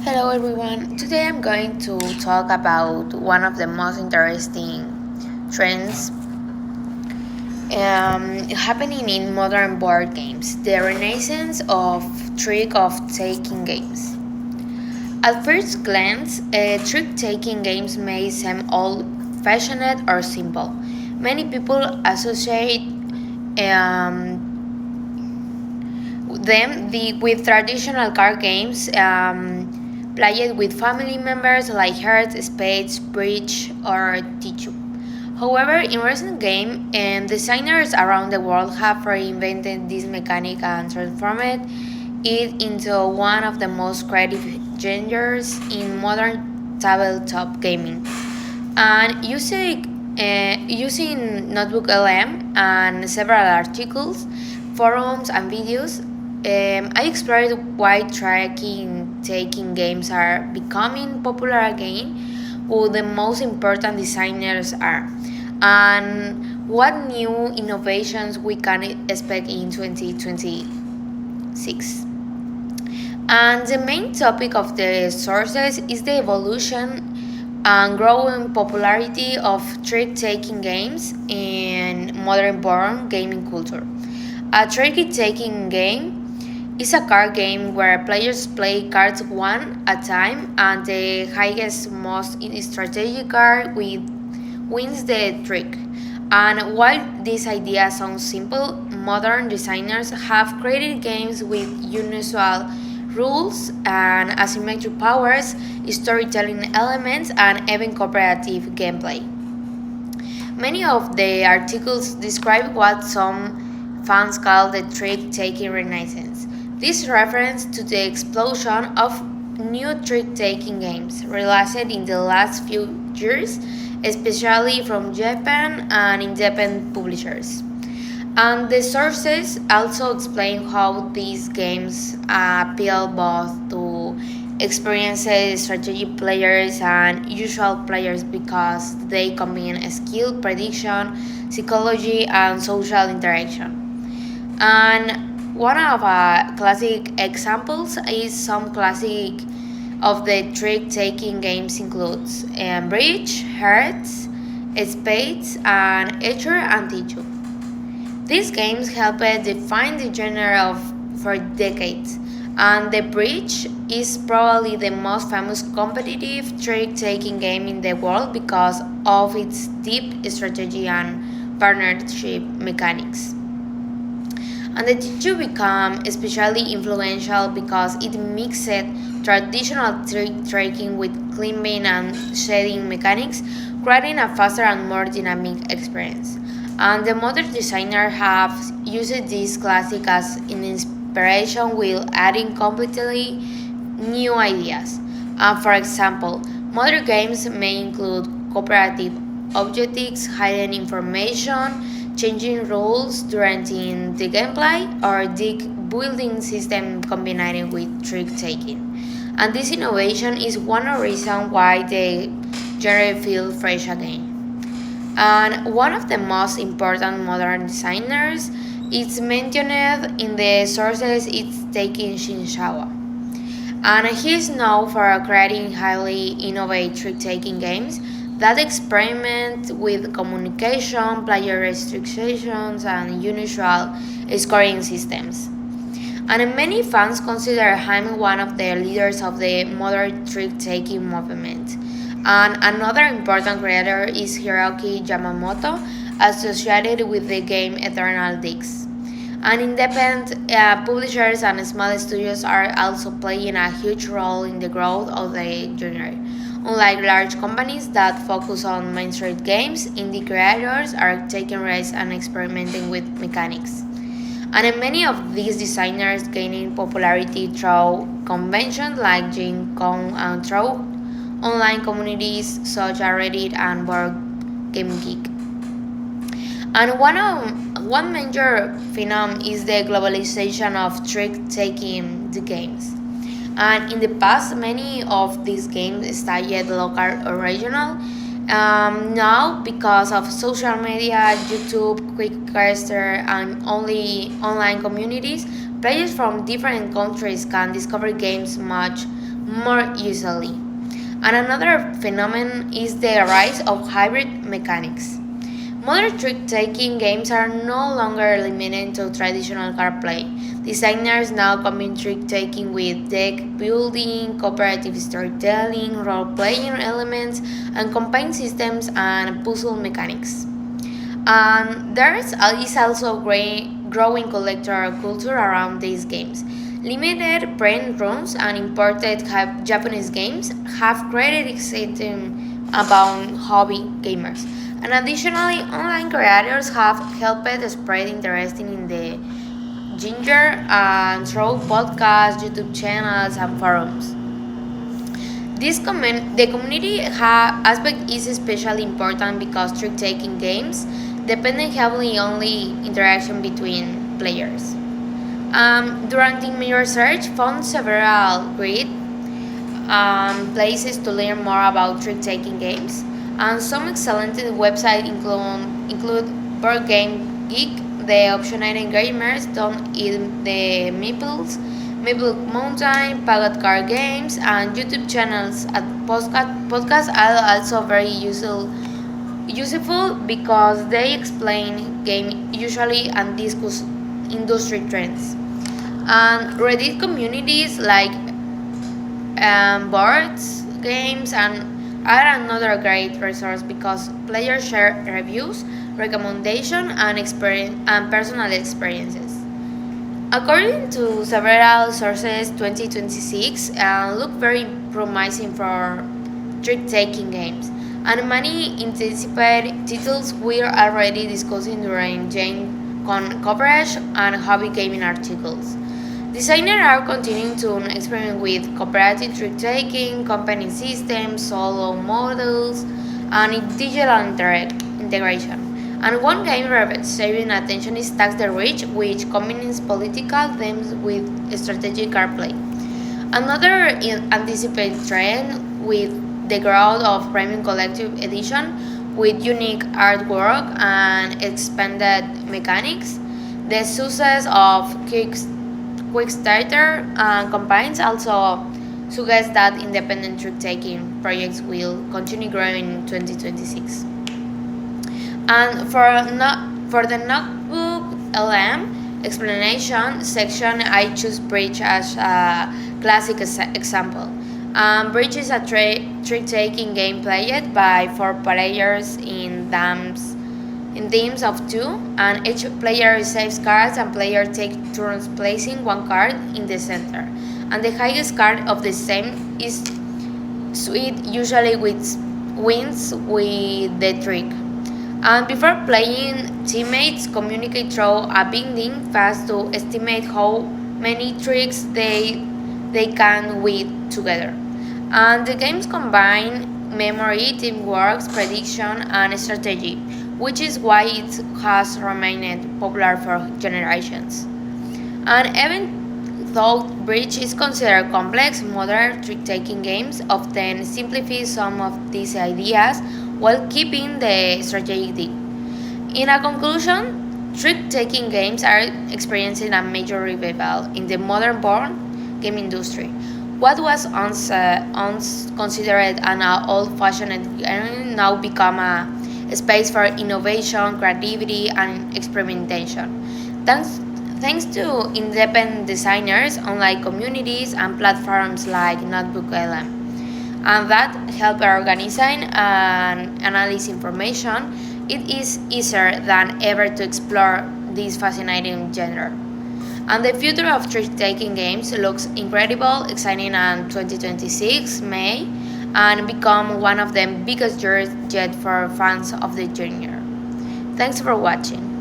Hello everyone. Today I'm going to talk about one of the most interesting trends happening in modern board games, the renaissance of trick-of-taking games. At first glance, trick-taking games may seem old-fashioned or simple. Many people associate with traditional card games played with family members like hearts, spades, bridge, or tichu. However, in recent games, designers around the world have reinvented this mechanic and transformed it into one of the most creative genres in modern tabletop gaming. And using Notebook LM and several articles, forums, and videos, I explored why tracking taking games are becoming popular again, who the most important designers are, and what new innovations we can expect in 2026. And the main topic of the sources is the evolution and growing popularity of trick-taking games in modern board gaming culture. A trick-taking game is a card game where players play cards one at a time, and the highest, most strategic card wins the trick. And while this idea sounds simple, modern designers have created games with unusual rules and asymmetric powers, storytelling elements, and even cooperative gameplay. Many of the articles describe what some fans call the trick taking renaissance. This reference to the explosion of new trick taking games released in the last few years, especially from Japan and independent publishers. And the sources also explain how these games appeal both to experienced strategy players and usual players because they combine skill, prediction, psychology, and social interaction. And one of classic examples is some classic of the trick-taking games includes bridge, hearts, spades, and etcher and tichu. These games helped define the genre for decades, and the bridge is probably the most famous competitive trick-taking game in the world because of its deep strategy and partnership mechanics. And the tissue became especially influential because it mixed traditional trick-taking with climbing and shading mechanics, creating a faster and more dynamic experience. And the modern designers have used this classic as an inspiration while adding completely new ideas. For example, modern games may include cooperative objectives, hidden information, changing rules during the gameplay, or deck building system combined with trick taking. And this innovation is one of the reasons why the genre feels fresh again. And one of the most important modern designers is mentioned in the sources is Taking Shinsawa. And he is known for creating highly innovative trick-taking games that experiment with communication, player restrictions, and unusual scoring systems. And many fans consider him one of the leaders of the modern trick-taking movement. And another important creator is Hiroki Yamamoto, associated with the game Eternal Dix. And independent publishers and small studios are also playing a huge role in the growth of the genre. Unlike large companies that focus on mainstream games, indie creators are taking risks and experimenting with mechanics. And many of these designers gaining popularity through conventions like Gen Con and through online communities such as Reddit and Board Game Geek. And one major phenomenon is the globalization of trick-taking the games. And in the past, many of these games stayed local or regional. Now, because of social media, YouTube, Quickcaster, and only online communities, players from different countries can discover games much more easily. And another phenomenon is the rise of hybrid mechanics. Modern trick-taking games are no longer limited to traditional card play. Designers now combine trick-taking with deck building, cooperative storytelling, role-playing elements, and combined systems and puzzle mechanics. And is also growing collector culture around these games. Limited print runs and imported Japanese games have created excitement among hobby gamers. And additionally, online creators have helped spread interest in the genre and through podcasts, YouTube channels, and forums. The community aspect is especially important because trick-taking games depend heavily on the interaction between players. During my research, found several great places to learn more about trick-taking games, and some excellent websites include Board Game Geek, the Optionated Gamers, Don't Eat the Meeples, Maple Mountain, Pagot Card Games, and YouTube channels. Podcasts are also very useful because they explain game usually and discuss industry trends. And Reddit communities like boards, games, and are another great resource because players share reviews, recommendations, and personal experiences. According to several sources, 2026 look very promising for trick-taking games, and many anticipated titles we're already discussing during Gen Con coverage and hobby gaming articles. Designers are continuing to experiment with cooperative trick-taking, company systems, solo models, and integration. And one game receiving attention is Tax the Rich, which combines political themes with strategic card play. Another anticipated trend with the growth of premium collective edition with unique artwork and expanded mechanics. The success of Quickstarter campaigns also suggests that independent trick-taking projects will continue growing in 2026. And for the notebook LM explanation section, I choose Bridge as a classic example. Bridge is a trick-taking game played by four players in teams of two, and each player receives cards and player takes turns placing one card in the center. And the highest card of the same is sweet, usually wins with the trick. And before playing, teammates communicate through a binding fast to estimate how many tricks they can win together. And the games combine memory, teamwork, prediction, and strategy, which is why it has remained popular for generations. And even though Bridge is considered complex, modern trick-taking games often simplify some of these ideas while keeping the strategic deep. In a conclusion, trick-taking games are experiencing a major revival in the modern board game industry. What was once considered an old-fashioned game now become a space for innovation, creativity, and experimentation. Thanks to independent designers, online communities, and platforms like Notebook LM. And that help organizing and analyze information, it is easier than ever to explore this fascinating genre. And the future of trick-taking games looks incredible, exciting in 2026 May, and become one of the biggest years yet for fans of the genre. Thanks for watching.